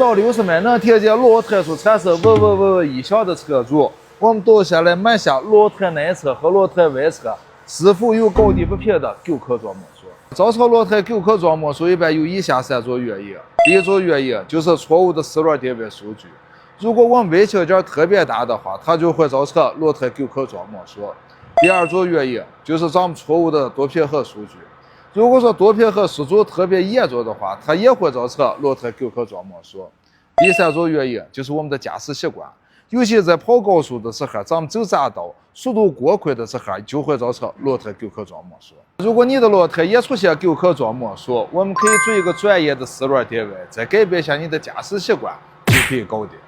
到60迈能听见骆驼处产生嗡嗡嗡嗡异响的车主，我们都下来买下骆驼内侧和骆驼外侧是否有高低不平的9克装模书。招潮骆驼9克装模书一般有以下3种原因。第一种原因就是错误的丝轮定位数据。如果我们微倾角特别大的话，它就会造成骆驼9克装模书。第二种原因就是咱们错误的多平衡数据。如果说多平衡失主特别严重的话，它也会造成骆驼9克装模书。第三种原因就是我们的驾驶习惯，尤其在跑高速的时候，咱们走匝道，速度过快的时候，就会造成骆驼9克装模书。如果你的骆驼也出现9克装模书，我们可以做一个专业的丝轮定位，再改变一下你的驾驶习惯，就可以搞定。